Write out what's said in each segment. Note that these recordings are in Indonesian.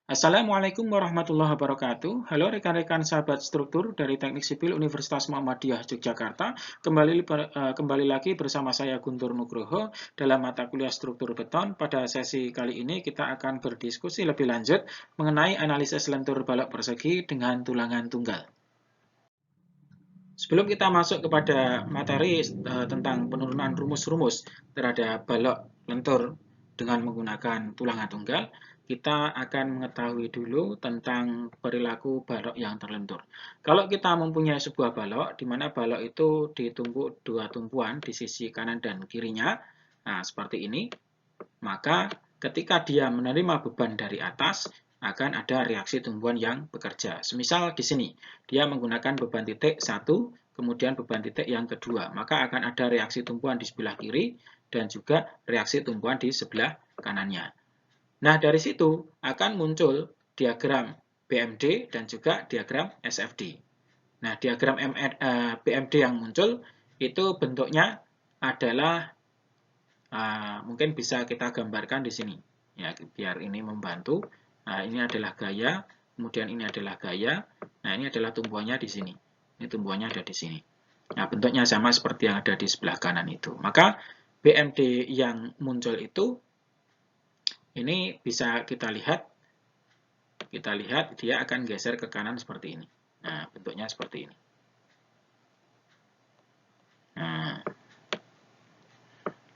Assalamualaikum warahmatullahi wabarakatuh. Halo rekan-rekan sahabat struktur dari Teknik Sipil Universitas Muhammadiyah Yogyakarta. Kembali lagi bersama saya Guntur Nugroho dalam mata kuliah struktur beton. Pada sesi kali ini kita akan berdiskusi lebih lanjut mengenai analisis lentur balok persegi dengan tulangan tunggal. Sebelum kita masuk kepada materi tentang penurunan rumus-rumus terhadap balok lentur dengan menggunakan tulangan tunggal, kita akan mengetahui dulu tentang perilaku balok yang terlentur. Kalau kita mempunyai sebuah balok, di mana balok itu ditumpuk dua tumpuan di sisi kanan dan kirinya, nah seperti ini, maka ketika dia menerima beban dari atas, akan ada reaksi tumbuhan yang bekerja. Semisal di sini, dia menggunakan beban titik 1, kemudian beban titik yang kedua, maka akan ada reaksi tumbuhan di sebelah kiri dan juga reaksi tumbuhan di sebelah kanannya. Nah, dari situ akan muncul diagram BMD dan juga diagram SFD. Nah, diagram BMD yang muncul itu bentuknya adalah mungkin bisa kita gambarkan di sini. Ya, biar ini membantu. Nah, ini adalah gaya, kemudian ini adalah gaya. Nah, ini adalah tumbuhannya di sini. Ini tumbuhannya ada di sini. Nah, bentuknya sama seperti yang ada di sebelah kanan itu. Maka BMD yang muncul itu ini bisa kita lihat dia akan geser ke kanan seperti ini. Nah, bentuknya seperti ini. Nah,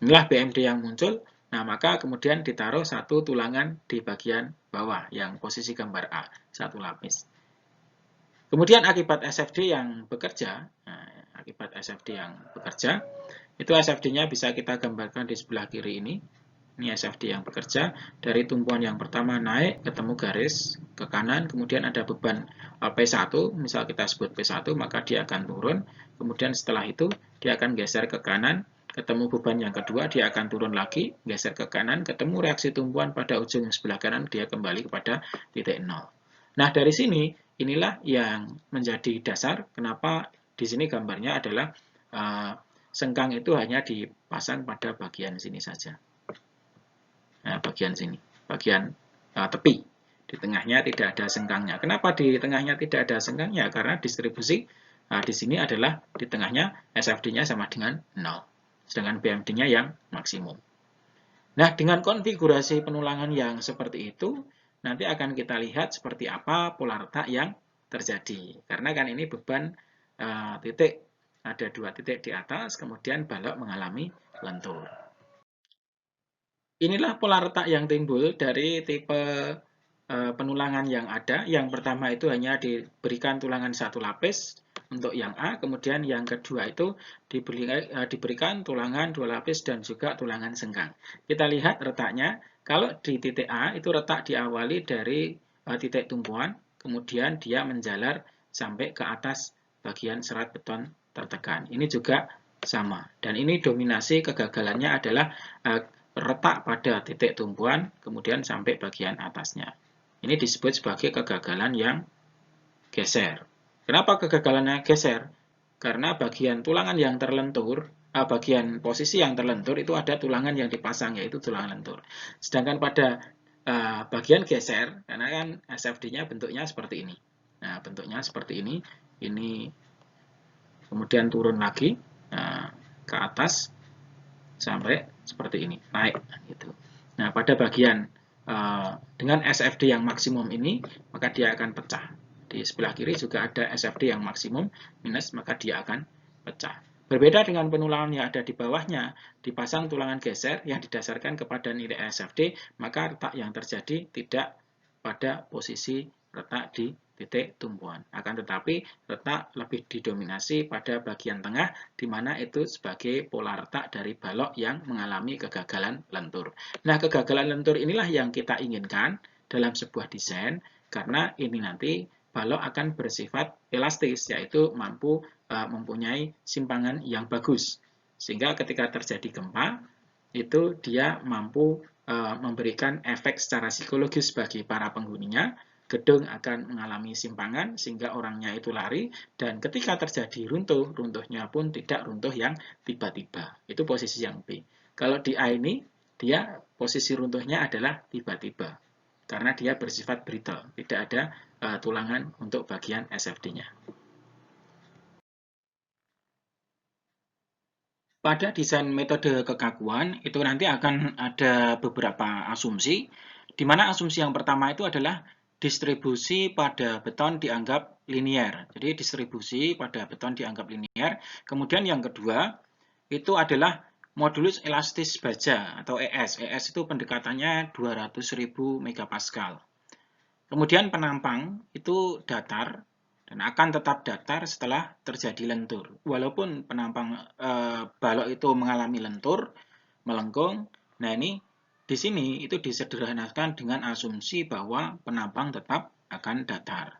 inilah BMD yang muncul. Nah, maka kemudian ditaruh satu tulangan di bagian bawah yang posisi gambar A, satu lapis. Kemudian akibat SFD yang bekerja, itu SFD-nya bisa kita gambarkan di sebelah kiri ini. Ini SFD yang bekerja, dari tumpuan yang pertama naik, ketemu garis ke kanan, kemudian ada beban P1, misal kita sebut P1, maka dia akan turun, kemudian setelah itu dia akan geser ke kanan, ketemu beban yang kedua, dia akan turun lagi, geser ke kanan, ketemu reaksi tumpuan pada ujung sebelah kanan, dia kembali kepada titik 0. Nah, dari sini, inilah yang menjadi dasar kenapa di sini gambarnya adalah sengkang itu hanya dipasang pada bagian sini saja. Nah, bagian sini, bagian tepi. Di tengahnya tidak ada sengkangnya. Kenapa di tengahnya tidak ada sengkangnya? Karena distribusi di sini adalah di tengahnya SFD-nya sama dengan 0. Sedangkan BMD-nya yang maksimum. Nah, dengan konfigurasi penulangan yang seperti itu, nanti akan kita lihat seperti apa pola retak yang terjadi. Karena kan ini beban titik, ada dua titik di atas, kemudian balok mengalami lentur. Inilah pola retak yang timbul dari tipe penulangan yang ada. Yang pertama itu hanya diberikan tulangan satu lapis untuk yang A, kemudian yang kedua itu diberikan tulangan dua lapis dan juga tulangan sengkang. Kita lihat retaknya, kalau di titik A itu retak diawali dari titik tumpuan, kemudian dia menjalar sampai ke atas bagian serat beton tertekan. Ini juga sama, dan ini dominasi kegagalannya adalah retak pada titik tumpuan, kemudian sampai bagian atasnya. Ini disebut sebagai kegagalan yang geser. Kenapa kegagalannya geser? Karena bagian tulangan yang terlentur, bagian posisi yang terlentur itu ada tulangan yang dipasang, yaitu tulangan lentur. Sedangkan pada bagian geser, karena kan SFD-nya bentuknya seperti ini. Nah, bentuknya seperti ini kemudian turun lagi ke atas, sampai seperti ini, naik gitu. Nah, pada bagian dengan SFD yang maksimum ini, maka dia akan pecah. Di sebelah kiri juga ada SFD yang maksimum minus, maka dia akan pecah. Berbeda dengan penulangan yang ada di bawahnya, dipasang tulangan geser yang didasarkan kepada nilai SFD, maka retak yang terjadi tidak pada posisi retak di titik tumpuan. Akan tetapi retak lebih didominasi pada bagian tengah, di mana itu sebagai pola retak dari balok yang mengalami kegagalan lentur. Nah, kegagalan lentur inilah yang kita inginkan dalam sebuah desain, karena ini nanti balok akan bersifat elastis, yaitu mampu mempunyai simpangan yang bagus. Sehingga ketika terjadi gempa, itu dia mampu memberikan efek secara psikologis bagi para penghuninya. Gedung akan mengalami simpangan sehingga orangnya itu lari, dan ketika terjadi runtuh, runtuhnya pun tidak runtuh yang tiba-tiba. Itu posisi yang B. Kalau di A ini, dia posisi runtuhnya adalah tiba-tiba. karena dia bersifat brittle, tidak ada tulangan untuk bagian SFD-nya. Pada desain metode kekakuan, itu nanti akan ada beberapa asumsi, di mana asumsi yang pertama itu adalah distribusi pada beton dianggap linier. Jadi distribusi pada beton dianggap linier. Kemudian yang kedua, itu adalah modulus elastis baja atau ES. ES itu pendekatannya 200.000 megapascal. Kemudian penampang itu datar dan akan tetap datar setelah terjadi lentur. Walaupun penampang balok itu mengalami lentur, melengkung, nah ini di sini itu disederhanakan dengan asumsi bahwa penampang tetap akan datar.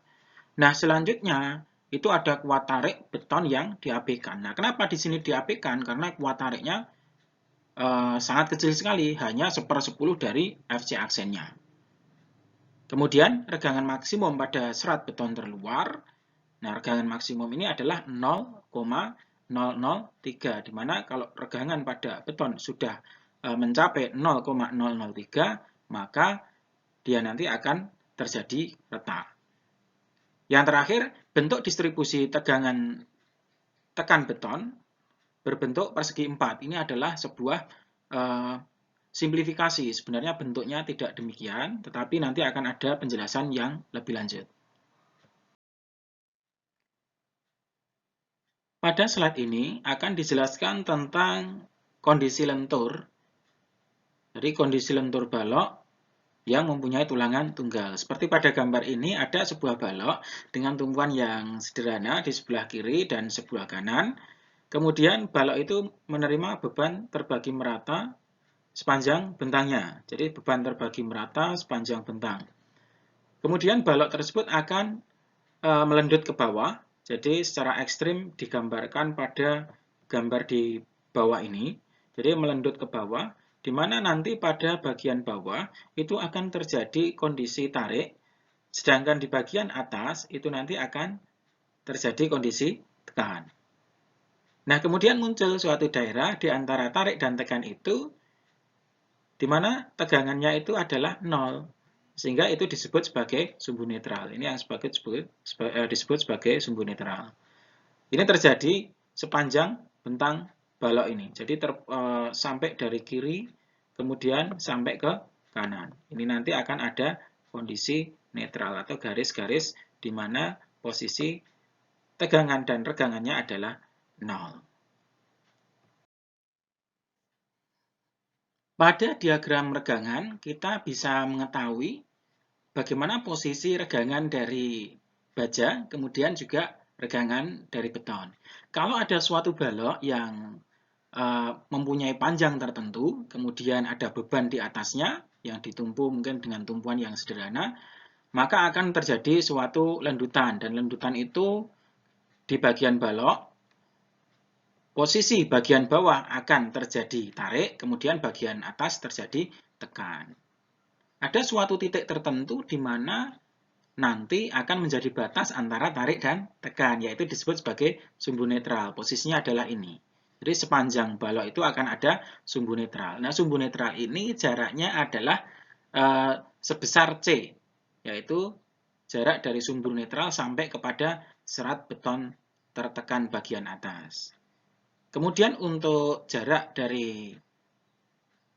Nah, selanjutnya itu ada kuat tarik beton yang diabaikan. Nah, kenapa di sini diabaikan? Karena kuat tariknya sangat kecil sekali, hanya 1/10 dari FC aksennya. Kemudian regangan maksimum pada serat beton terluar. Nah, regangan maksimum ini adalah 0,003, di mana kalau regangan pada beton sudah mencapai 0,003, maka dia nanti akan terjadi retak. Yang terakhir, bentuk distribusi tegangan tekan beton berbentuk persegi 4. Ini adalah sebuah simplifikasi. Sebenarnya bentuknya tidak demikian, tetapi nanti akan ada penjelasan yang lebih lanjut. Pada slide ini akan dijelaskan tentang kondisi lentur. Jadi kondisi lentur balok yang mempunyai tulangan tunggal. Seperti pada gambar ini ada sebuah balok dengan tumpuan yang sederhana di sebelah kiri dan sebelah kanan. Kemudian balok itu menerima beban terbagi merata sepanjang bentangnya. Jadi beban terbagi merata sepanjang bentang. Kemudian balok tersebut akan melendut ke bawah. Jadi secara ekstrim digambarkan pada gambar di bawah ini. Jadi melendut ke bawah, di mana nanti pada bagian bawah itu akan terjadi kondisi tarik, sedangkan di bagian atas itu nanti akan terjadi kondisi tekan. Nah, kemudian muncul suatu daerah di antara tarik dan tekan itu, di mana tegangannya itu adalah 0. Sehingga itu disebut sebagai sumbu netral. Ini yang disebut sebagai sumbu netral. Ini terjadi sepanjang bentang balok ini. Jadi sampai dari kiri, kemudian sampai ke kanan. Ini nanti akan ada kondisi netral atau garis-garis di mana posisi tegangan dan regangannya adalah 0. Pada diagram regangan, kita bisa mengetahui bagaimana posisi regangan dari baja, kemudian juga regangan dari beton. Kalau ada suatu balok yang mempunyai panjang tertentu, kemudian ada beban di atasnya yang ditumpu mungkin dengan tumpuan yang sederhana, maka akan terjadi suatu lendutan, dan lendutan itu di bagian balok, posisi bagian bawah akan terjadi tarik, kemudian bagian atas terjadi tekan. Ada suatu titik tertentu di mana nanti akan menjadi batas antara tarik dan tekan, yaitu disebut sebagai sumbu netral. Posisinya adalah ini. Jadi sepanjang balok itu akan ada sumbu netral. Nah, sumbu netral ini jaraknya adalah sebesar C, yaitu jarak dari sumbu netral sampai kepada serat beton tertekan bagian atas. Kemudian untuk jarak dari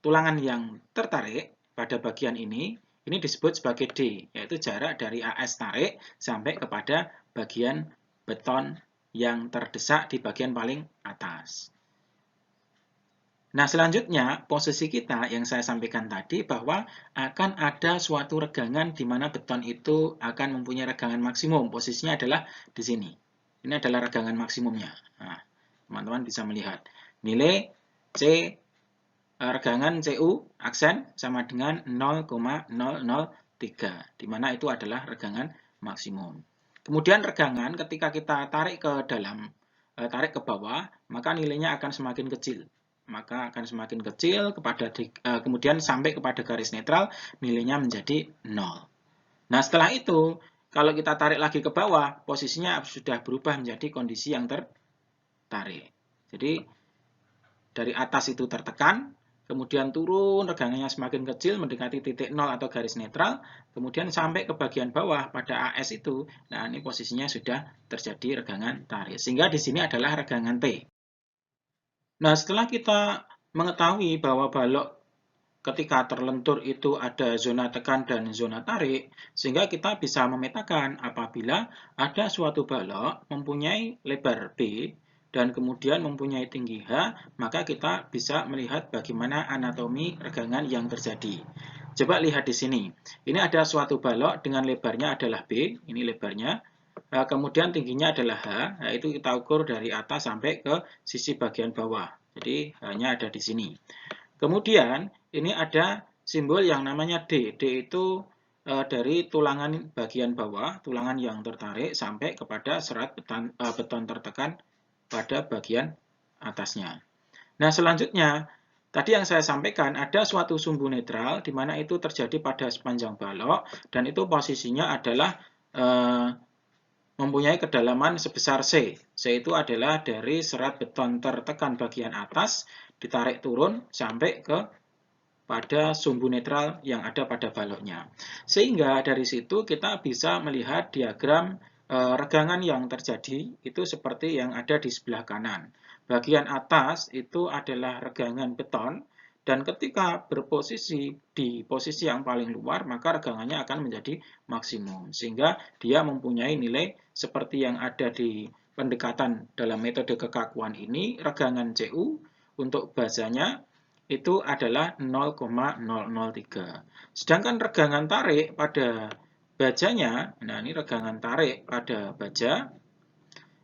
tulangan yang tertarik pada bagian ini disebut sebagai D, yaitu jarak dari AS tarik sampai kepada bagian beton yang terdesak di bagian paling atas. Nah, selanjutnya posisi kita yang saya sampaikan tadi bahwa akan ada suatu regangan di mana beton itu akan mempunyai regangan maksimum. Posisinya adalah di sini. Ini adalah regangan maksimumnya. Nah, teman-teman bisa melihat nilai C regangan CU aksen sama dengan 0,003, di mana itu adalah regangan maksimum. Kemudian regangan ketika kita tarik ke dalam, tarik ke bawah, maka nilainya akan semakin kecil. Maka akan semakin kecil kemudian sampai kepada garis netral, nilainya menjadi 0. Nah, setelah itu, kalau kita tarik lagi ke bawah, posisinya sudah berubah menjadi kondisi yang tertarik. Jadi, dari atas itu tertekan, kemudian turun, regangannya semakin kecil, mendekati titik 0 atau garis netral, kemudian sampai ke bagian bawah pada AS itu. Nah, ini posisinya sudah terjadi regangan tarik. Sehingga di sini adalah regangan T. Nah, setelah kita mengetahui bahwa balok ketika terlentur itu ada zona tekan dan zona tarik, sehingga kita bisa memetakan apabila ada suatu balok mempunyai lebar B dan kemudian mempunyai tinggi H, maka kita bisa melihat bagaimana anatomi regangan yang terjadi. Coba lihat di sini. Ini ada suatu balok dengan lebarnya adalah B, ini lebarnya. Kemudian tingginya adalah H, yaitu kita ukur dari atas sampai ke sisi bagian bawah. Jadi hanya ada di sini. Kemudian ini ada simbol yang namanya D. D itu dari tulangan bagian bawah, tulangan yang tertarik sampai kepada serat beton tertekan pada bagian atasnya. Nah, selanjutnya, tadi yang saya sampaikan ada suatu sumbu netral di mana itu terjadi pada sepanjang balok dan itu posisinya adalah mempunyai kedalaman sebesar C. C itu adalah dari serat beton tertekan bagian atas ditarik turun sampai ke pada sumbu netral yang ada pada baloknya. Sehingga dari situ kita bisa melihat diagram regangan yang terjadi itu seperti yang ada di sebelah kanan. Bagian atas itu adalah regangan beton dan ketika berposisi di posisi yang paling luar maka regangannya akan menjadi maksimum sehingga dia mempunyai nilai seperti yang ada di pendekatan dalam metode kekakuan ini. Regangan CU untuk basanya itu adalah 0,003. Sedangkan regangan tarik pada bajanya, nah ini regangan tarik pada baja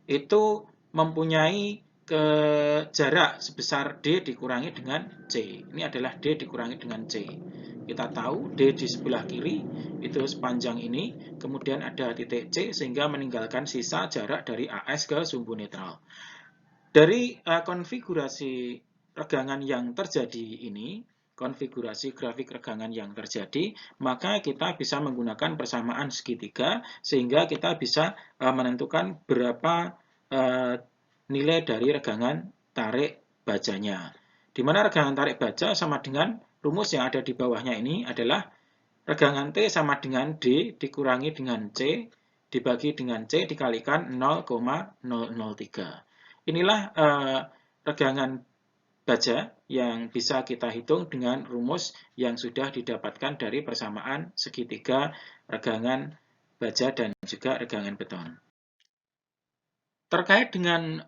itu mempunyai jarak sebesar D dikurangi dengan C. Ini adalah D dikurangi dengan C. Kita tahu D di sebelah kiri itu sepanjang ini, kemudian ada titik C sehingga meninggalkan sisa jarak dari AS ke sumbu netral. Dari konfigurasi regangan yang terjadi ini, konfigurasi grafik regangan yang terjadi, maka kita bisa menggunakan persamaan segitiga sehingga kita bisa menentukan berapa nilai dari regangan tarik bajanya. Di mana regangan tarik baja sama dengan rumus yang ada di bawahnya ini adalah regangan T sama dengan D dikurangi dengan C dibagi dengan C dikalikan 0,003. Inilah regangan baja yang bisa kita hitung dengan rumus yang sudah didapatkan dari persamaan segitiga regangan baja dan juga regangan beton. Terkait dengan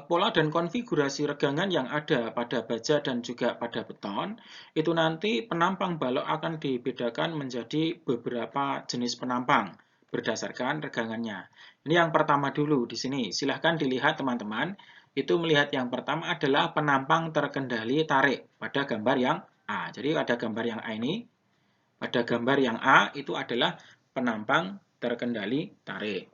pola dan konfigurasi regangan yang ada pada baja dan juga pada beton, itu nanti penampang balok akan dibedakan menjadi beberapa jenis penampang berdasarkan regangannya. Ini yang pertama dulu di sini. Silahkan dilihat teman-teman. Itu melihat yang pertama adalah penampang terkendali tarik pada gambar yang A. Jadi ada gambar yang A ini. Pada gambar yang A itu adalah penampang terkendali tarik.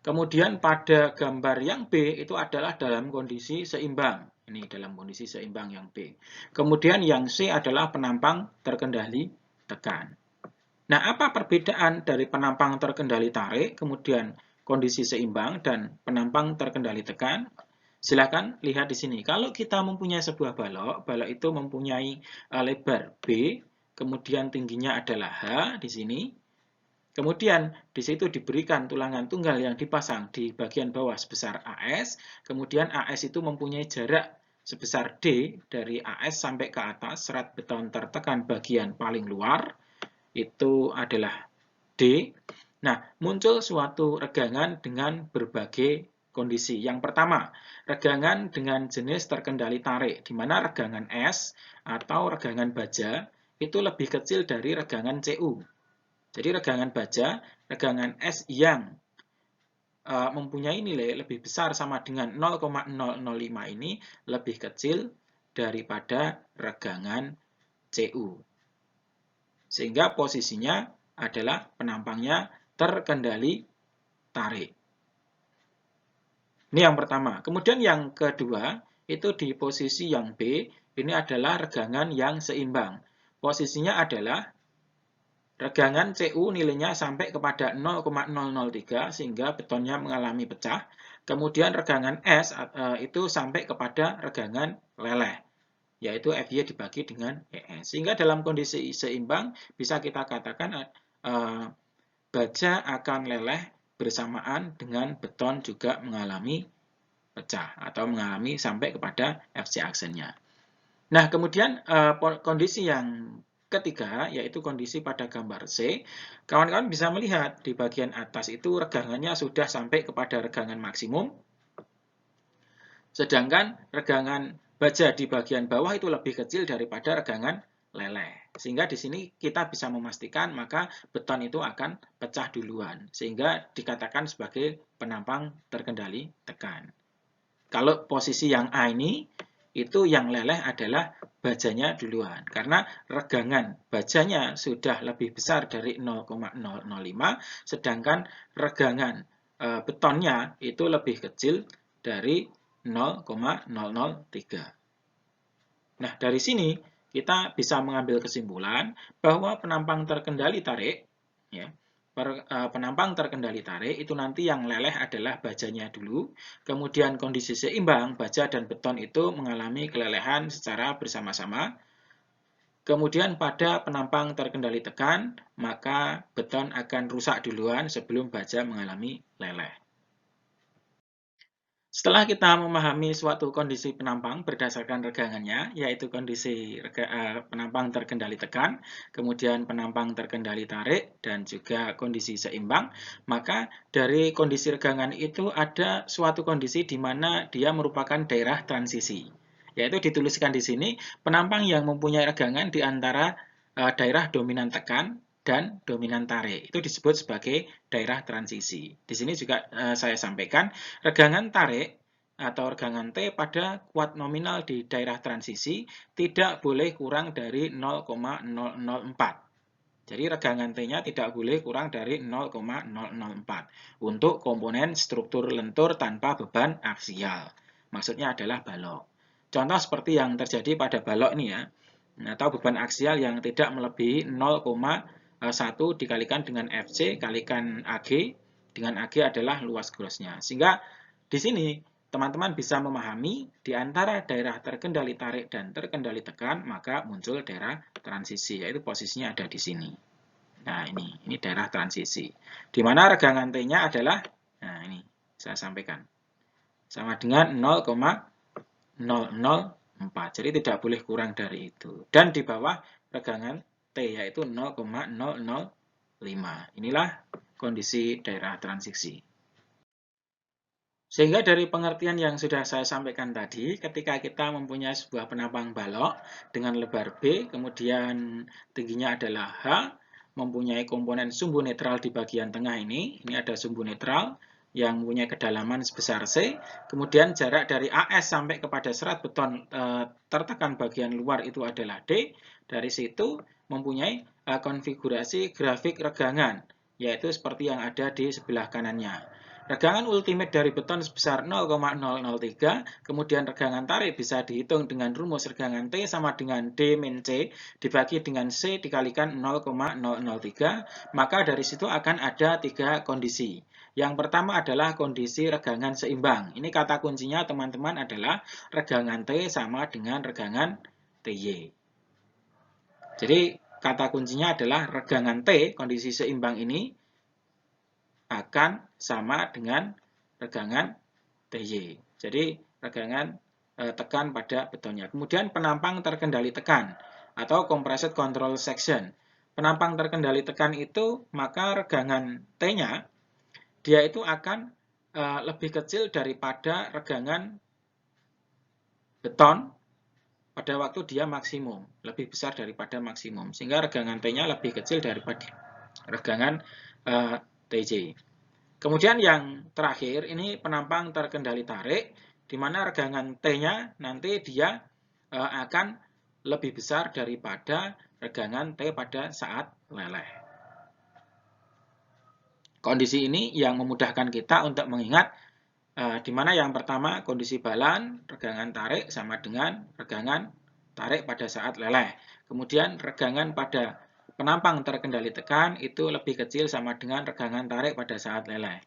Kemudian pada gambar yang B itu adalah dalam kondisi seimbang. Ini dalam kondisi seimbang yang B. Kemudian yang C adalah penampang terkendali tekan. Nah, apa perbedaan dari penampang terkendali tarik, kemudian kondisi seimbang, dan penampang terkendali tekan? Silakan lihat di sini. Kalau kita mempunyai sebuah balok, balok itu mempunyai lebar B, kemudian tingginya adalah H di sini. Kemudian di situ diberikan tulangan tunggal yang dipasang di bagian bawah sebesar AS, kemudian AS itu mempunyai jarak sebesar D dari AS sampai ke atas, serat beton tertekan bagian paling luar, itu adalah D. Nah, muncul suatu regangan dengan berbagai kondisi. Yang pertama, regangan dengan jenis terkendali tarik, di mana regangan S atau regangan baja itu lebih kecil dari regangan CU. Jadi regangan baja, regangan S yang mempunyai nilai lebih besar sama dengan 0,005 ini lebih kecil daripada regangan CU. Sehingga posisinya adalah penampangnya terkendali tarik. Ini yang pertama. Kemudian yang kedua, itu di posisi yang B, ini adalah regangan yang seimbang. Posisinya adalah regangan CU nilainya sampai kepada 0,003 sehingga betonnya mengalami pecah. Kemudian regangan S itu sampai kepada regangan leleh. yaitu FY dibagi dengan ES. Sehingga dalam kondisi seimbang bisa kita katakan baja akan leleh bersamaan dengan beton juga mengalami pecah atau mengalami sampai kepada FC aksennya. Nah, kemudian kondisi yang ketiga, yaitu kondisi pada gambar C, kawan-kawan bisa melihat di bagian atas itu regangannya sudah sampai kepada regangan maksimum, sedangkan regangan baja di bagian bawah itu lebih kecil daripada regangan leleh. Sehingga di sini kita bisa memastikan maka beton itu akan pecah duluan, sehingga dikatakan sebagai penampang terkendali tekan. Kalau posisi yang A ini, itu yang leleh adalah bajanya duluan. Karena regangan bajanya sudah lebih besar dari 0,005, sedangkan regangan betonnya itu lebih kecil dari 0,003. Nah, dari sini kita bisa mengambil kesimpulan bahwa penampang terkendali tarik, ya, penampang terkendali tarik itu nanti yang leleh adalah bajanya dulu, kemudian kondisi seimbang, baja dan beton itu mengalami kelelehan secara bersama-sama, kemudian pada penampang terkendali tekan, maka beton akan rusak duluan sebelum baja mengalami leleh. Setelah kita memahami suatu kondisi penampang berdasarkan regangannya, yaitu kondisi penampang terkendali tekan, kemudian penampang terkendali tarik, dan juga kondisi seimbang, maka dari kondisi regangan itu ada suatu kondisi di mana dia merupakan daerah transisi. Yaitu dituliskan di sini, penampang yang mempunyai regangan di antara daerah dominan tekan dan dominan tarik. Itu disebut sebagai daerah transisi. Di sini juga saya sampaikan, regangan tarik atau regangan T pada kuat nominal di daerah transisi tidak boleh kurang dari 0,004. Jadi regangan T-nya tidak boleh kurang dari 0,004 untuk komponen struktur lentur tanpa beban aksial. Maksudnya adalah balok. Contoh seperti yang terjadi pada balok ini ya, atau beban aksial yang tidak melebihi 0,1 dikalikan dengan FC kalikan AG, dengan AG adalah luas grossnya. Sehingga di sini teman-teman bisa memahami di antara daerah terkendali tarik dan terkendali tekan, maka muncul daerah transisi, yaitu posisinya ada di sini. Nah, ini daerah transisi. Di mana regangan T-nya adalah, nah ini saya sampaikan, sama dengan 0,004. Jadi tidak boleh kurang dari itu. Dan di bawah regangan T yaitu 0,005. Inilah kondisi daerah transisi. Sehingga dari pengertian yang sudah saya sampaikan tadi, ketika kita mempunyai sebuah penampang balok dengan lebar B, kemudian tingginya adalah H, mempunyai komponen sumbu netral di bagian tengah ini ada sumbu netral yang mempunyai kedalaman sebesar C, kemudian jarak dari AS sampai kepada serat beton tertekan bagian luar itu adalah D, dari situ mempunyai konfigurasi grafik regangan, yaitu seperti yang ada di sebelah kanannya. Regangan ultimate dari beton sebesar 0,003, kemudian regangan tarik bisa dihitung dengan rumus regangan T sama dengan D min C dibagi dengan C dikalikan 0,003, maka dari situ akan ada 3 kondisi. Yang pertama adalah kondisi regangan seimbang. Ini kata kuncinya teman-teman adalah regangan T sama dengan regangan TY. Jadi kata kuncinya adalah regangan T, kondisi seimbang ini, akan sama dengan regangan TY. Jadi regangan tekan pada betonnya. Kemudian penampang terkendali tekan atau compressed control section. Penampang terkendali tekan itu maka regangan T-nya dia itu akan lebih kecil daripada regangan beton pada waktu dia maksimum, lebih besar daripada maksimum. Sehingga regangan T-nya lebih kecil daripada regangan TJ. Kemudian yang terakhir ini penampang terkendali tarik, di mana regangan T-nya nanti dia akan lebih besar daripada regangan T pada saat leleh. Kondisi ini yang memudahkan kita untuk mengingat di mana yang pertama kondisi balan, regangan tarik sama dengan regangan tarik pada saat leleh. Kemudian regangan pada penampang terkendali tekan itu lebih kecil sama dengan regangan tarik pada saat leleh.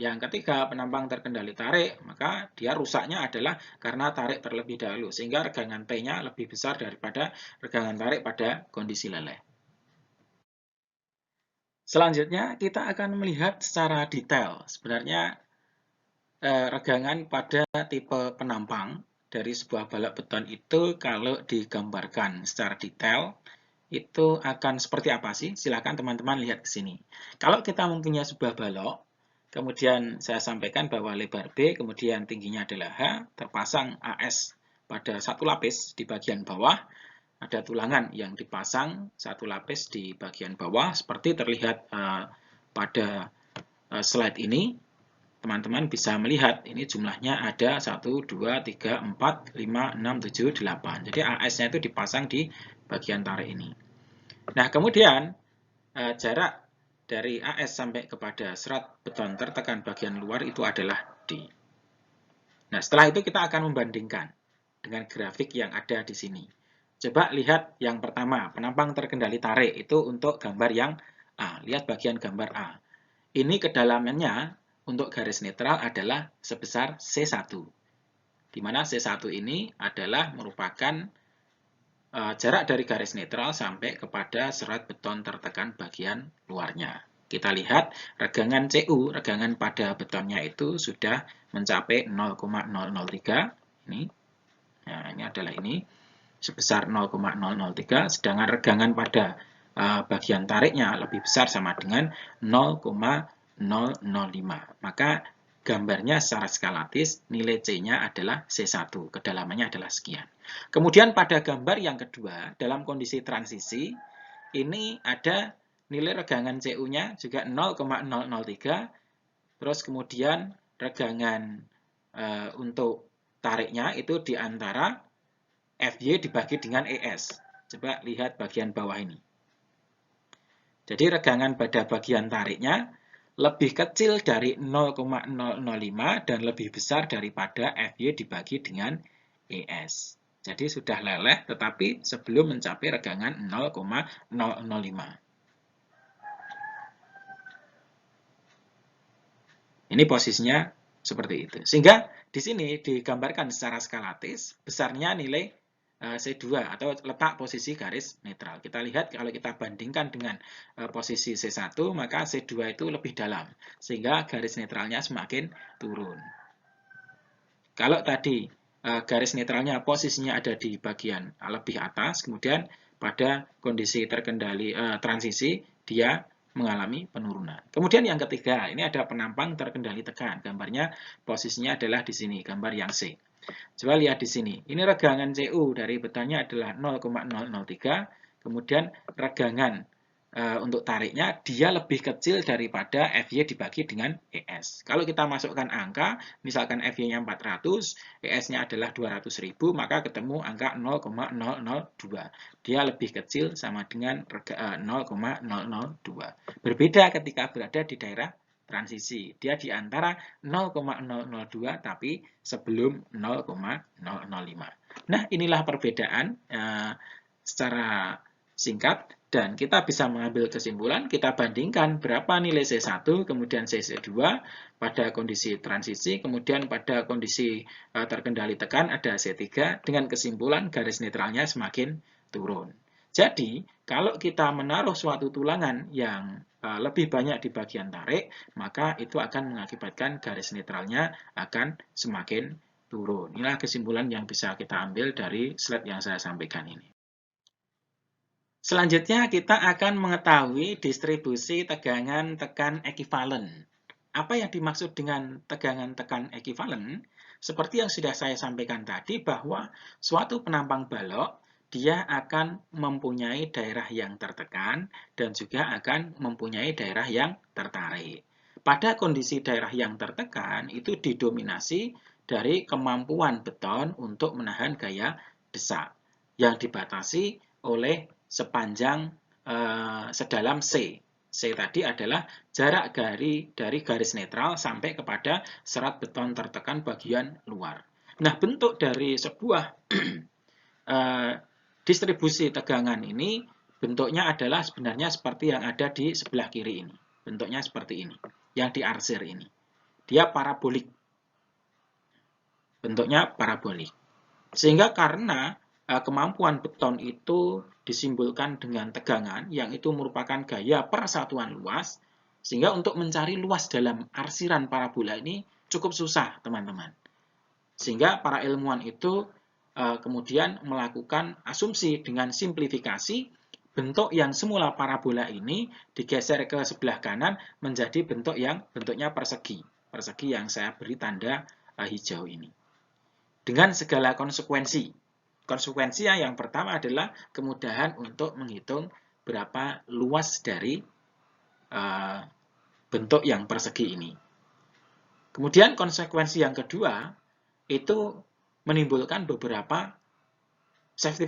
Yang ketiga, penambang terkendali tarik, maka dia rusaknya adalah karena tarik terlebih dahulu, sehingga regangan T-nya lebih besar daripada regangan tarik pada kondisi leleh. Selanjutnya, kita akan melihat secara detail sebenarnya regangan pada tipe penampang dari sebuah balok beton itu kalau digambarkan secara detail, itu akan seperti apa sih? Silakan teman-teman lihat ke sini. Kalau kita mempunyai sebuah balok, kemudian saya sampaikan bahwa lebar B, kemudian tingginya adalah H, terpasang AS pada satu lapis di bagian bawah, ada tulangan yang dipasang satu lapis di bagian bawah, seperti terlihat pada slide ini. Teman-teman bisa melihat ini jumlahnya ada 1, 2, 3, 4, 5, 6, 7, 8. Jadi AS-nya itu dipasang di bagian tarik ini. Nah, kemudian jarak dari AS sampai kepada serat beton tertekan bagian luar itu adalah D. Nah, setelah itu kita akan membandingkan dengan grafik yang ada di sini. Coba lihat yang pertama, penampang terkendali tarik itu untuk gambar yang A. Lihat bagian gambar A. Ini kedalamannya untuk garis netral adalah sebesar C1. Di mana C1 ini adalah merupakan jarak dari garis netral sampai kepada serat beton tertekan bagian luarnya. Kita lihat regangan CU, regangan pada betonnya itu sudah mencapai 0,003. Ini, nah, ini adalah ini sebesar 0,003, sedangkan regangan pada bagian tariknya lebih besar sama dengan 0,005. Maka gambarnya secara skalatis nilai C-nya adalah C1, kedalamannya adalah sekian. Kemudian pada gambar yang kedua, dalam kondisi transisi, ini ada nilai regangan CU-nya juga 0,003, terus kemudian regangan untuk tariknya itu di antara FY dibagi dengan ES. Coba lihat bagian bawah ini. Jadi regangan pada bagian tariknya lebih kecil dari 0,005 dan lebih besar daripada FY dibagi dengan ES. Jadi sudah leleh tetapi sebelum mencapai regangan 0,005. Ini posisinya seperti itu. Sehingga di sini digambarkan secara skalatis besarnya nilai C2 atau letak posisi garis netral. Kita lihat kalau kita bandingkan dengan posisi C1, maka C2 itu lebih dalam, sehingga garis netralnya semakin turun. Kalau tadi garis netralnya posisinya ada di bagian lebih atas, kemudian pada kondisi terkendali transisi, dia mengalami penurunan. Kemudian yang ketiga, ini ada penampang terkendali tekan. Gambarnya posisinya adalah di sini, gambar yang C. Coba lihat di sini. Ini regangan CU dari betonnya adalah 0,003. Kemudian regangan untuk tariknya dia lebih kecil daripada FY dibagi dengan ES. Kalau kita masukkan angka, misalkan FY-nya 400, ES-nya adalah 200.000, maka ketemu angka 0,002. Dia lebih kecil sama dengan 0,002. Berbeda ketika berada di daerah transisi. Dia di antara 0,002 tapi sebelum 0,005. Nah, inilah perbedaan secara singkat dan kita bisa mengambil kesimpulan, kita bandingkan berapa nilai C1, kemudian C2 pada kondisi transisi, kemudian pada kondisi terkendali tekan ada C3 dengan kesimpulan garis netralnya semakin turun. Jadi, kalau kita menaruh suatu tulangan yang lebih banyak di bagian tarik, maka itu akan mengakibatkan garis netralnya akan semakin turun. Inilah kesimpulan yang bisa kita ambil dari slide yang saya sampaikan ini. Selanjutnya kita akan mengetahui distribusi tegangan tekan ekivalen. Apa yang dimaksud dengan tegangan tekan ekivalen? Seperti yang sudah saya sampaikan tadi bahwa suatu penampang balok dia akan mempunyai daerah yang tertekan dan juga akan mempunyai daerah yang tertarik. Pada kondisi daerah yang tertekan itu didominasi dari kemampuan beton untuk menahan gaya desak yang dibatasi oleh sepanjang sedalam C. C tadi adalah jarak dari garis netral sampai kepada serat beton tertekan bagian luar. Nah, bentuk dari sebuah distribusi tegangan ini bentuknya adalah sebenarnya seperti yang ada di sebelah kiri ini. Bentuknya seperti ini, yang diarsir ini. dia parabolik. Bentuknya parabolik. Sehingga karena kemampuan beton itu disimbolkan dengan tegangan, yang itu merupakan gaya per satuan luas, sehingga untuk mencari luas dalam arsiran parabola ini cukup susah, teman-teman. Sehingga para ilmuwan itu kemudian melakukan asumsi dengan simplifikasi, bentuk yang semula parabola ini digeser ke sebelah kanan menjadi bentuk yang bentuknya persegi. Persegi yang saya beri tanda hijau ini. Dengan segala konsekuensi. Konsekuensi yang pertama adalah kemudahan untuk menghitung berapa luas dari bentuk yang persegi ini. Kemudian konsekuensi yang kedua itu menimbulkan beberapa safety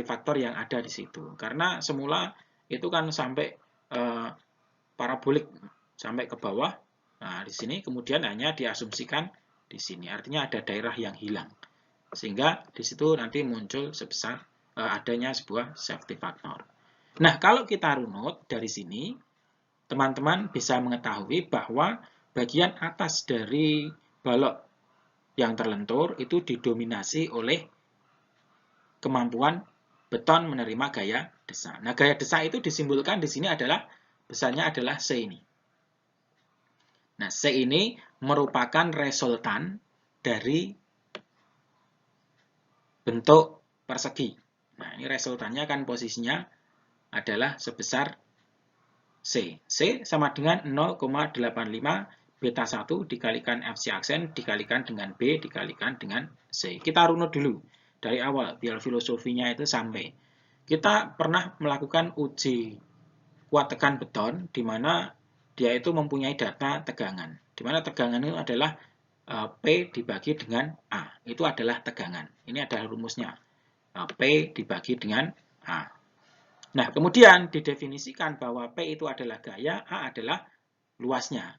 factor yang ada di situ. Karena semula itu kan sampai parabolik sampai ke bawah. Nah, di sini kemudian hanya diasumsikan di sini. Artinya ada daerah yang hilang. Sehingga di situ nanti muncul sebesar adanya sebuah safety factor. Nah, kalau kita runut dari sini, teman-teman bisa mengetahui bahwa bagian atas dari balok yang terlentur itu didominasi oleh kemampuan beton menerima gaya desak. Nah, gaya desak itu disimbolkan di sini adalah besarnya adalah C ini. Nah, C ini merupakan resultan dari bentuk persegi. Nah, ini resultannya kan posisinya adalah sebesar C. C sama dengan 0,85 beta 1 dikalikan FC aksen dikalikan dengan B dikalikan dengan C. Kita runut dulu dari awal biar filosofinya itu sampai. Kita pernah melakukan uji kuat tekan beton di mana dia itu mempunyai data tegangan. Di mana tegangan itu adalah P dibagi dengan A. Itu adalah tegangan. Ini adalah rumusnya. P dibagi dengan A. Nah, kemudian didefinisikan bahwa P itu adalah gaya, A adalah luasnya.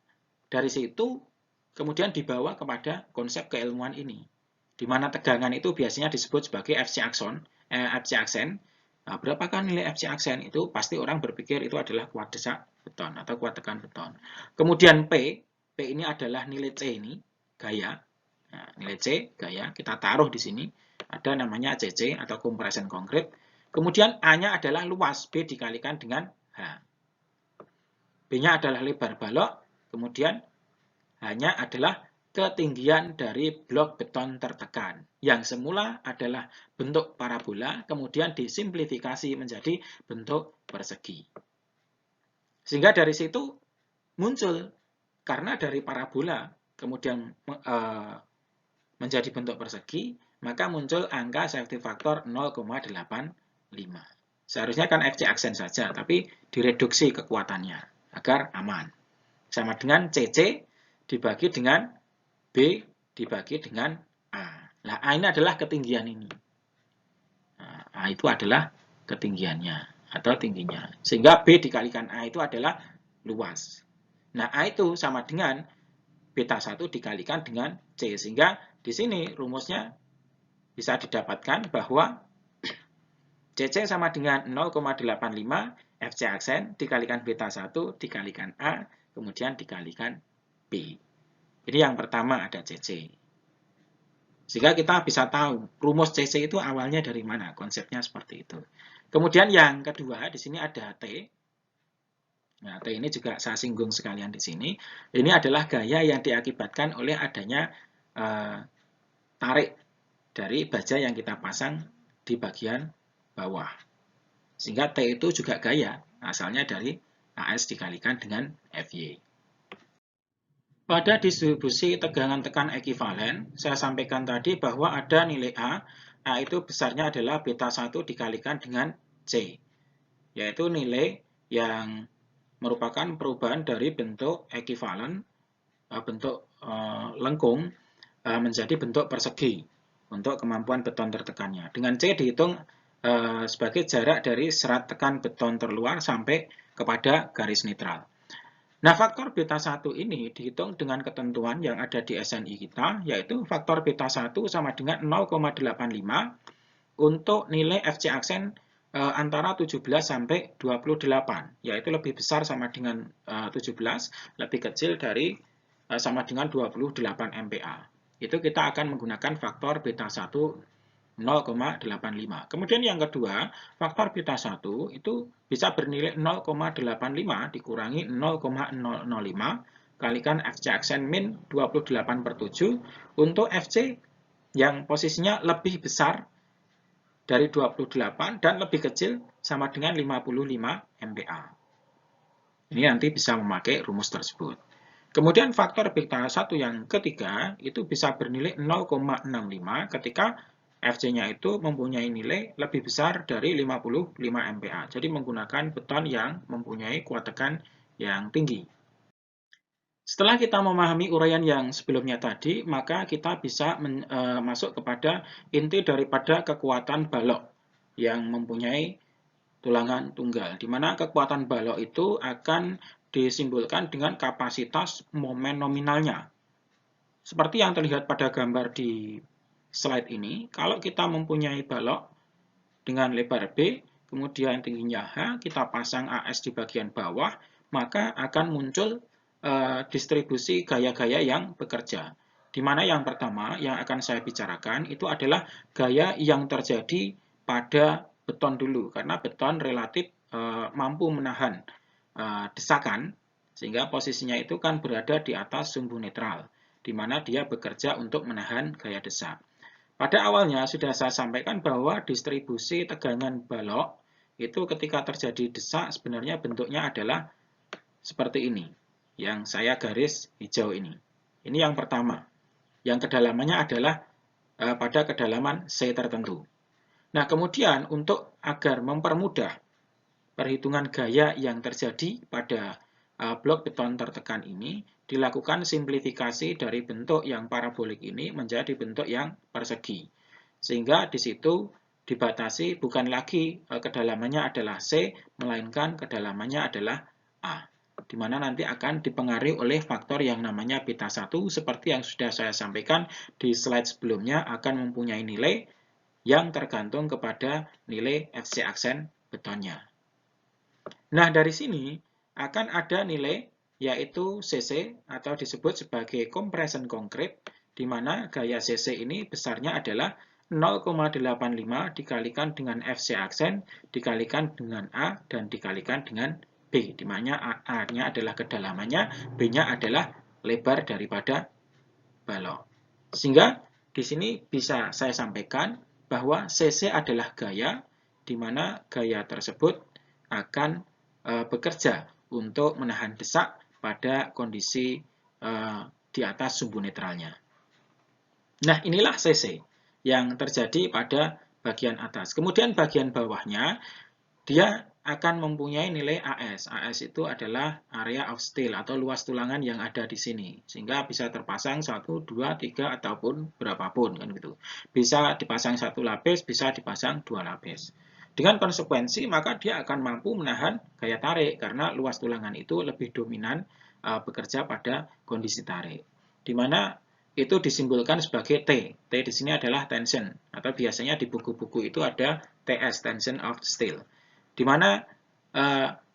Dari situ, kemudian dibawa kepada konsep keilmuan ini. Di mana tegangan itu biasanya disebut sebagai FC aksen. Nah, berapakah nilai FC aksen? Itu pasti orang berpikir itu adalah kuat desak beton atau kuat tekan beton. Kemudian P ini adalah nilai C ini, gaya. Nah, nilai C, gaya, kita taruh di sini. Ada namanya CC atau compression concrete. Kemudian A-nya adalah luas, B dikalikan dengan H. B-nya adalah lebar balok, kemudian H-nya adalah ketinggian dari blok beton tertekan. Yang semula adalah bentuk parabola, kemudian disimplifikasi menjadi bentuk persegi. Sehingga dari situ muncul, karena dari parabola kemudian menjadi bentuk persegi, maka muncul angka safety factor 0,85. Seharusnya kan FC aksen saja, tapi direduksi kekuatannya agar aman. Sama dengan CC dibagi dengan B dibagi dengan A. Nah, A ini adalah ketinggian ini. Nah, A itu adalah ketinggiannya atau tingginya. Sehingga B dikalikan A itu adalah luas. Nah, A itu sama dengan beta 1 dikalikan dengan C. Sehingga di sini rumusnya bisa didapatkan bahwa CC sama dengan 0,85 FC aksen dikalikan beta 1 dikalikan A, kemudian dikalikan B. Jadi yang pertama ada CC. Sehingga kita bisa tahu rumus CC itu awalnya dari mana, konsepnya seperti itu. Kemudian yang kedua, di sini ada T. Nah, T ini juga saya singgung sekalian di sini. Ini adalah gaya yang diakibatkan oleh adanya tarik dari baja yang kita pasang di bagian bawah. Sehingga T itu juga gaya, asalnya dari AS dikalikan dengan FY. Pada distribusi tegangan tekan ekivalen, saya sampaikan tadi bahwa ada nilai A. A itu besarnya adalah beta 1 dikalikan dengan C. Yaitu nilai yang merupakan perubahan dari bentuk ekivalen, bentuk lengkung, menjadi bentuk persegi untuk kemampuan beton tertekannya. Dengan C dihitung sebagai jarak dari serat tekan beton terluar sampai kepada garis netral. Nah, faktor beta 1 ini dihitung dengan ketentuan yang ada di SNI kita, yaitu faktor beta 1 sama dengan 0,85 untuk nilai FC aksen antara 17 sampai 28, yaitu lebih besar sama dengan 17, lebih kecil dari sama dengan 28 MPa. Itu kita akan menggunakan faktor beta 1 0,85. Kemudian yang kedua, faktor beta 1 itu bisa bernilai 0,85 dikurangi 0,005 kalikan FC aksen min 28/7 untuk FC yang posisinya lebih besar dari 28 dan lebih kecil sama dengan 55 MPa. Ini nanti bisa memakai rumus tersebut. Kemudian faktor beta 1 yang ketiga itu bisa bernilai 0,65 ketika FC-nya itu mempunyai nilai lebih besar dari 55 MPa. Jadi menggunakan beton yang mempunyai kuat tekan yang tinggi. Setelah kita memahami uraian yang sebelumnya tadi, maka kita bisa masuk kepada inti daripada kekuatan balok yang mempunyai tulangan tunggal, di mana kekuatan balok itu akan disimbolkan dengan kapasitas momen nominalnya. Seperti yang terlihat pada gambar di slide ini, kalau kita mempunyai balok dengan lebar B, kemudian tingginya H, kita pasang AS di bagian bawah, maka akan muncul distribusi gaya-gaya yang bekerja. Di mana yang pertama yang akan saya bicarakan itu adalah gaya yang terjadi pada beton dulu, karena beton relatif mampu menahan desakan, sehingga posisinya itu kan berada di atas sumbu netral, di mana dia bekerja untuk menahan gaya desak. Pada awalnya sudah saya sampaikan bahwa distribusi tegangan balok itu ketika terjadi desak sebenarnya bentuknya adalah seperti ini, yang saya garis hijau ini. Ini yang pertama. Yang kedalamannya adalah pada kedalaman C tertentu. Nah, kemudian untuk agar mempermudah perhitungan gaya yang terjadi pada blok beton tertekan ini, dilakukan simplifikasi dari bentuk yang parabolik ini menjadi bentuk yang persegi. Sehingga di situ dibatasi bukan lagi kedalamannya adalah C, melainkan kedalamannya adalah A, di mana nanti akan dipengaruhi oleh faktor yang namanya beta 1, seperti yang sudah saya sampaikan di slide sebelumnya, akan mempunyai nilai yang tergantung kepada nilai FC aksen betonnya. Nah, dari sini akan ada nilai yaitu CC atau disebut sebagai compression concrete, di mana gaya CC ini besarnya adalah 0,85 dikalikan dengan FC aksen, dikalikan dengan A, dan dikalikan dengan B, di mana A-nya adalah kedalamannya, B-nya adalah lebar daripada balok. Sehingga di sini bisa saya sampaikan bahwa CC adalah gaya, di mana gaya tersebut akan bekerja untuk menahan desak pada kondisi di atas sumbu netralnya. Nah, inilah CC yang terjadi pada bagian atas. Kemudian bagian bawahnya, dia akan mempunyai nilai AS. AS itu adalah area of steel atau luas tulangan yang ada di sini. Sehingga bisa terpasang 1, 2, 3, ataupun berapapun. Kan gitu. Bisa dipasang 1 lapis, bisa dipasang 2 lapis. Dengan konsekuensi, maka dia akan mampu menahan gaya tarik karena luas tulangan itu lebih dominan bekerja pada kondisi tarik. Di mana itu disimbolkan sebagai T. T di sini adalah tension, atau biasanya di buku-buku itu ada TS, tension of steel. Di mana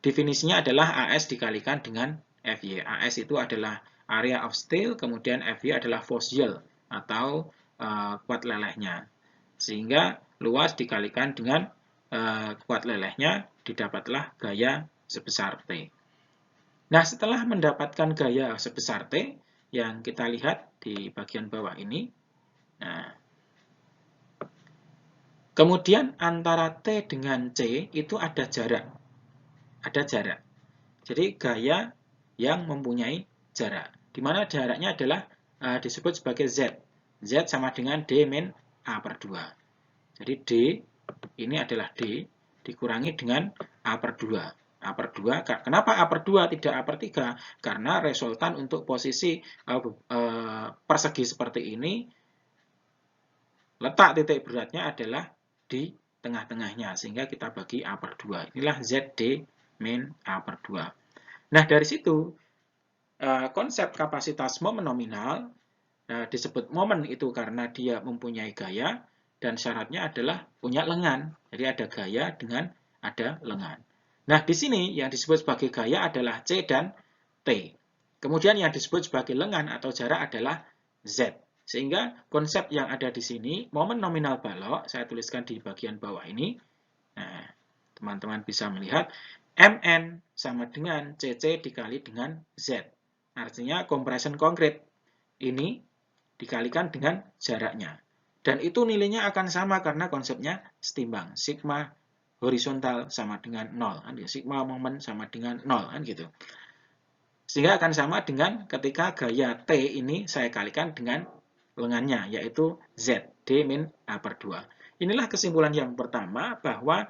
definisinya adalah AS dikalikan dengan FY. AS itu adalah area of steel, kemudian FY adalah force yield atau kuat lelehnya. Sehingga luas dikalikan dengan kuat lelehnya, didapatlah gaya sebesar T. Nah, setelah mendapatkan gaya sebesar T, yang kita lihat di bagian bawah ini, nah, kemudian antara T dengan C itu ada jarak. Ada jarak. Jadi gaya yang mempunyai jarak. Di mana jaraknya adalah disebut sebagai Z. Z sama dengan D min A/2. Jadi D, ini adalah D, dikurangi dengan A/2. A/2, kenapa A/2 tidak A/3? Karena resultan untuk posisi persegi seperti ini, letak titik beratnya adalah di tengah-tengahnya, sehingga kita bagi A/2. Inilah ZD min A/2. Nah, dari situ, konsep kapasitas momen nominal disebut momen itu karena dia mempunyai gaya, dan syaratnya adalah punya lengan. Jadi ada gaya dengan ada lengan. Nah, di sini yang disebut sebagai gaya adalah C dan T. Kemudian yang disebut sebagai lengan atau jarak adalah Z. Sehingga konsep yang ada di sini, momen nominal balok, saya tuliskan di bagian bawah ini. Nah, teman-teman bisa melihat MN sama dengan CC dikali dengan Z. Artinya compression konkret ini dikalikan dengan jaraknya. Dan itu nilainya akan sama karena konsepnya setimbang. Sigma horizontal sama dengan 0. Sigma momen sama dengan 0. Kan gitu. Sehingga akan sama dengan ketika gaya T ini saya kalikan dengan lengannya, yaitu Z, D min A per 2. Inilah kesimpulan yang pertama, bahwa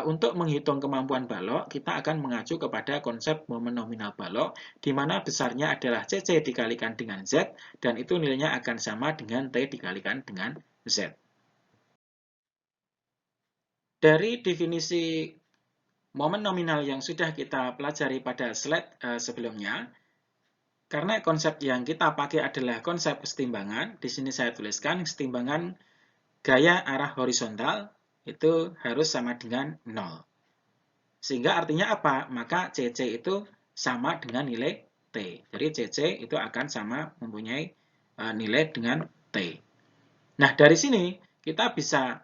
untuk menghitung kemampuan balok, kita akan mengacu kepada konsep momen nominal balok, di mana besarnya adalah CC dikalikan dengan Z, dan itu nilainya akan sama dengan T dikalikan dengan Z. Dari definisi momen nominal yang sudah kita pelajari pada slide sebelumnya, karena konsep yang kita pakai adalah konsep kesetimbangan, di sini saya tuliskan kesetimbangan gaya arah horizontal itu harus sama dengan 0. Sehingga artinya apa? Maka CC itu sama dengan nilai T. Jadi CC itu akan sama mempunyai nilai dengan T. Nah, dari sini kita bisa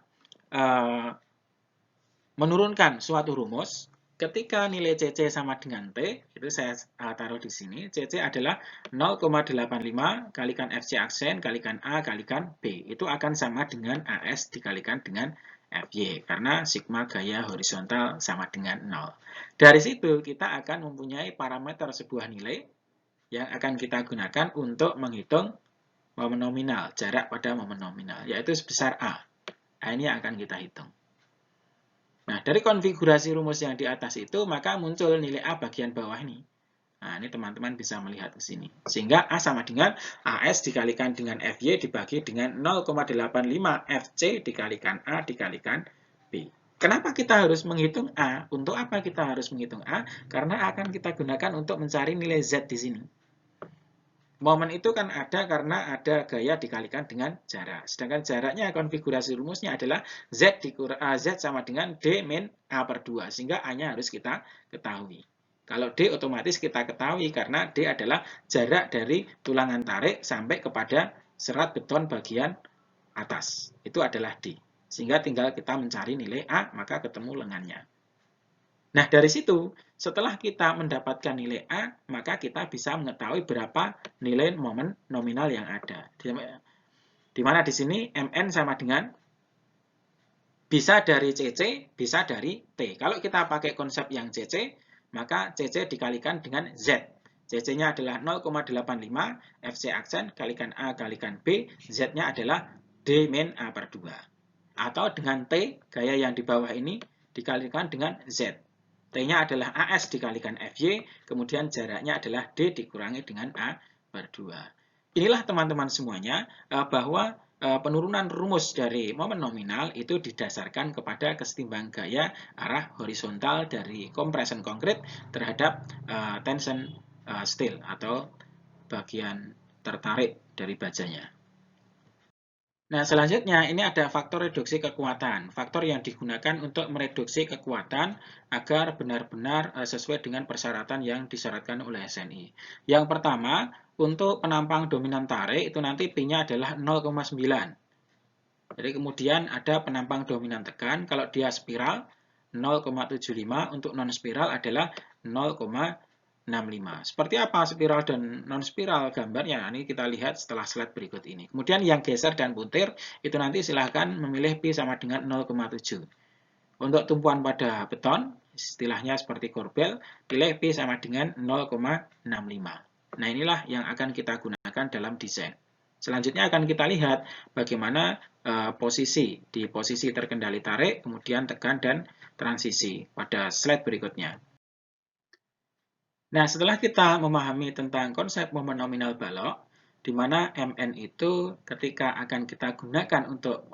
menurunkan suatu rumus. Ketika nilai CC sama dengan T, itu saya taruh di sini. CC adalah 0,85 kalikan FC aksen kalikan A kalikan B. Itu akan sama dengan AS dikalikan dengan FY. Karena sigma gaya horizontal sama dengan 0. Dari situ kita akan mempunyai parameter sebuah nilai yang akan kita gunakan untuk menghitung momen nominal, jarak pada momen nominal, yaitu sebesar A. A ini yang akan kita hitung. Nah, dari konfigurasi rumus yang di atas itu, maka muncul nilai A bagian bawah ini. Nah, ini teman-teman bisa melihat di sini. Sehingga A sama dengan AS dikalikan dengan FY dibagi dengan 0,85 FC dikalikan A dikalikan B. Kenapa kita harus menghitung A? Untuk apa kita harus menghitung A? Karena akan kita gunakan untuk mencari nilai Z di sini. Momen itu kan ada karena ada gaya dikalikan dengan jarak. Sedangkan jaraknya konfigurasi rumusnya adalah Z sama dengan D min A per 2. Sehingga A-nya harus kita ketahui. Kalau D otomatis kita ketahui karena D adalah jarak dari tulangan tarik sampai kepada serat beton bagian atas. Itu adalah D. Sehingga tinggal kita mencari nilai A, maka ketemu lengannya. Nah, dari situ, setelah kita mendapatkan nilai A, maka kita bisa mengetahui berapa nilai momen nominal yang ada. Di mana di sini MN sama dengan bisa dari CC, bisa dari T. Kalau kita pakai konsep yang CC, maka CC dikalikan dengan Z. CC-nya adalah 0,85, FC aksen kalikan A kalikan B, Z-nya adalah D min A per 2. Atau dengan T, gaya yang di bawah ini, dikalikan dengan Z. T-nya adalah AS dikalikan FY, kemudian jaraknya adalah D dikurangi dengan A per 2. Inilah teman-teman semuanya, bahwa penurunan rumus dari momen nominal itu didasarkan kepada kesetimbangan gaya arah horizontal dari compression konkret terhadap tension steel atau bagian tertarik dari bajanya. Nah, selanjutnya ini ada faktor reduksi kekuatan. Faktor yang digunakan untuk mereduksi kekuatan agar benar-benar sesuai dengan persyaratan yang disyaratkan oleh SNI. Yang pertama, untuk penampang dominan tarik itu nanti P-nya adalah 0,9. Jadi kemudian ada penampang dominan tekan, kalau dia spiral 0,75, untuk non-spiral adalah 0,65. Seperti apa spiral dan non-spiral gambarnya? Ini kita lihat setelah slide berikut ini. Kemudian yang geser dan puntir, itu nanti silahkan memilih P sama dengan 0,7. Untuk tumpuan pada beton, istilahnya seperti korbel, pilih P sama dengan 0,65. Nah, inilah yang akan kita gunakan dalam desain. Selanjutnya akan kita lihat bagaimana posisi terkendali tarik, kemudian tekan dan transisi pada slide berikutnya. Nah, setelah kita memahami tentang konsep momen nominal balok, di mana MN itu ketika akan kita gunakan untuk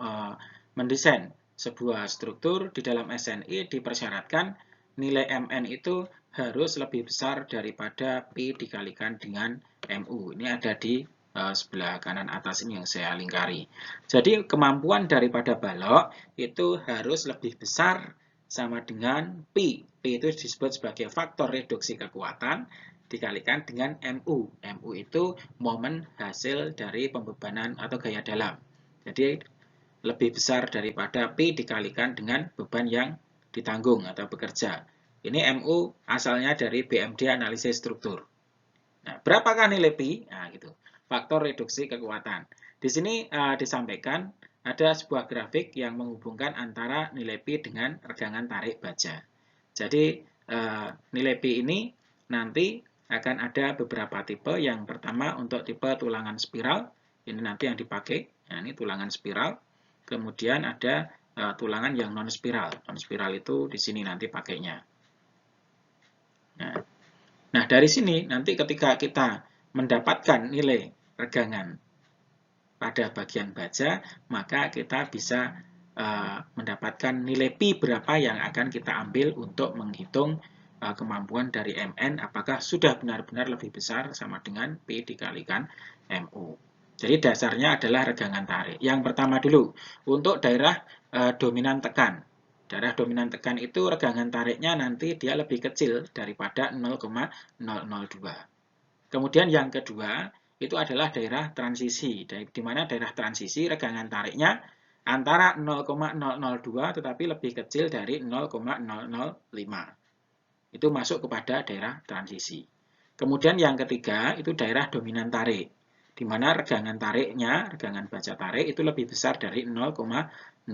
mendesain sebuah struktur di dalam SNI dipersyaratkan nilai MN itu harus lebih besar daripada P dikalikan dengan MU. Ini ada di sebelah kanan atas ini yang saya lingkari. Jadi kemampuan daripada balok itu harus lebih besar sama dengan P. P itu disebut sebagai faktor reduksi kekuatan, dikalikan dengan MU. MU itu momen hasil dari pembebanan atau gaya dalam. Jadi lebih besar daripada P dikalikan dengan beban yang ditanggung atau bekerja. Ini MU asalnya dari BMD analisis struktur. Nah, berapakah nilai Pi? Nah, gitu. Faktor reduksi kekuatan. Di sini disampaikan ada sebuah grafik yang menghubungkan antara nilai Pi dengan regangan tarik baja. Jadi, nilai Pi ini nanti akan ada beberapa tipe. Yang pertama untuk tipe tulangan spiral. Ini nanti yang dipakai. Nah, ini tulangan spiral. Kemudian ada tulangan yang non spiral. Non spiral itu di sini nanti pakainya. Nah, dari sini nanti ketika kita mendapatkan nilai regangan pada bagian baja, maka kita bisa mendapatkan nilai Pi berapa yang akan kita ambil untuk menghitung kemampuan dari MN, apakah sudah benar-benar lebih besar sama dengan P dikalikan MU. Jadi dasarnya adalah regangan tarik. Yang pertama dulu, untuk daerah dominan tekan. Daerah dominan tekan itu regangan tariknya nanti dia lebih kecil daripada 0,002. Kemudian yang kedua, itu adalah daerah transisi. Di mana daerah transisi regangan tariknya antara 0,002 tetapi lebih kecil dari 0,005. Itu masuk kepada daerah transisi. Kemudian yang ketiga, itu daerah dominan tarik. Di mana regangan tariknya, regangan baja tarik itu lebih besar dari 0,005.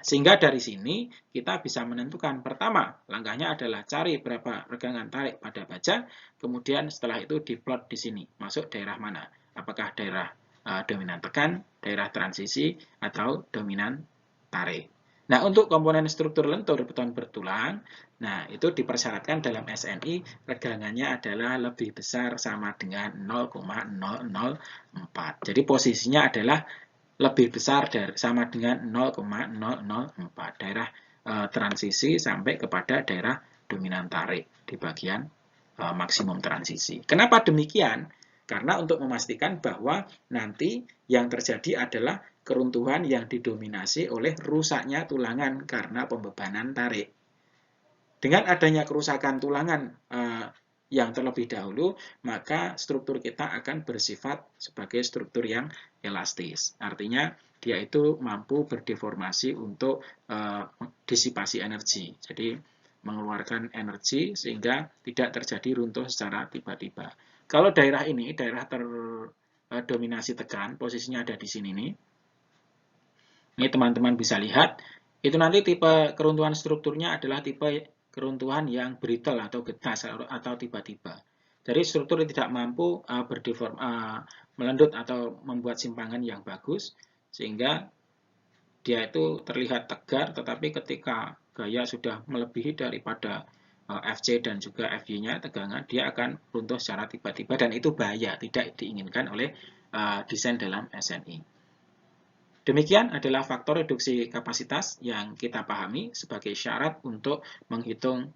Sehingga dari sini kita bisa menentukan pertama, langkahnya adalah cari berapa regangan tarik pada baja, kemudian setelah itu diplot di sini, masuk daerah mana? Apakah daerah dominan tekan, daerah transisi, atau dominan tarik. Nah, untuk komponen struktur lentur beton bertulang, nah itu dipersyaratkan dalam SNI regangannya adalah lebih besar sama dengan 0,004. Jadi posisinya adalah lebih besar dari sama dengan 0,004 daerah transisi sampai kepada daerah dominan tarik di bagian maksimum transisi. Kenapa demikian? Karena untuk memastikan bahwa nanti yang terjadi adalah keruntuhan yang didominasi oleh rusaknya tulangan karena pembebanan tarik. Dengan adanya kerusakan tulangan yang terlebih dahulu, maka struktur kita akan bersifat sebagai struktur yang elastis. Artinya, dia itu mampu berdeformasi untuk disipasi energi. Jadi, mengeluarkan energi sehingga tidak terjadi runtuh secara tiba-tiba. Kalau daerah ini, daerah terdominasi tekan, posisinya ada di sini nih. Ini teman-teman bisa lihat, itu nanti tipe keruntuhan strukturnya adalah tipe keruntuhan yang brittle atau getas atau tiba-tiba. Jadi struktur tidak mampu melendut atau membuat simpangan yang bagus, sehingga dia itu terlihat tegar, tetapi ketika gaya sudah melebihi daripada FC dan juga FY-nya tegangan, dia akan runtuh secara tiba-tiba dan itu bahaya, tidak diinginkan oleh desain dalam SNI. Demikian adalah faktor reduksi kapasitas yang kita pahami sebagai syarat untuk menghitung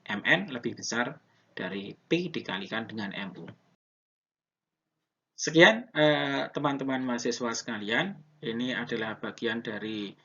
MN lebih besar dari P dikalikan dengan MU. Sekian teman-teman mahasiswa sekalian, ini adalah bagian dari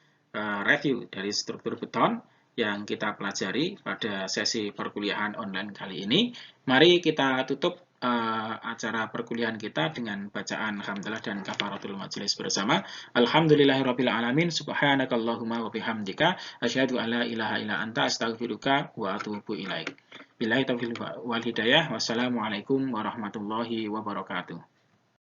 review dari struktur beton yang kita pelajari pada sesi perkuliahan online kali ini. Mari kita tutup acara perkuliahan kita dengan bacaan hamdalah dan kafaratul majelis bersama. Alhamdulillahirabbil alamin, subhanakallahumma wa bihamdika asyhadu an la ilaha illa anta astaghfiruka wa atubu ilaik. Billahi taufiq wal hidayah. Wassalamualaikum warahmatullahi wabarakatuh.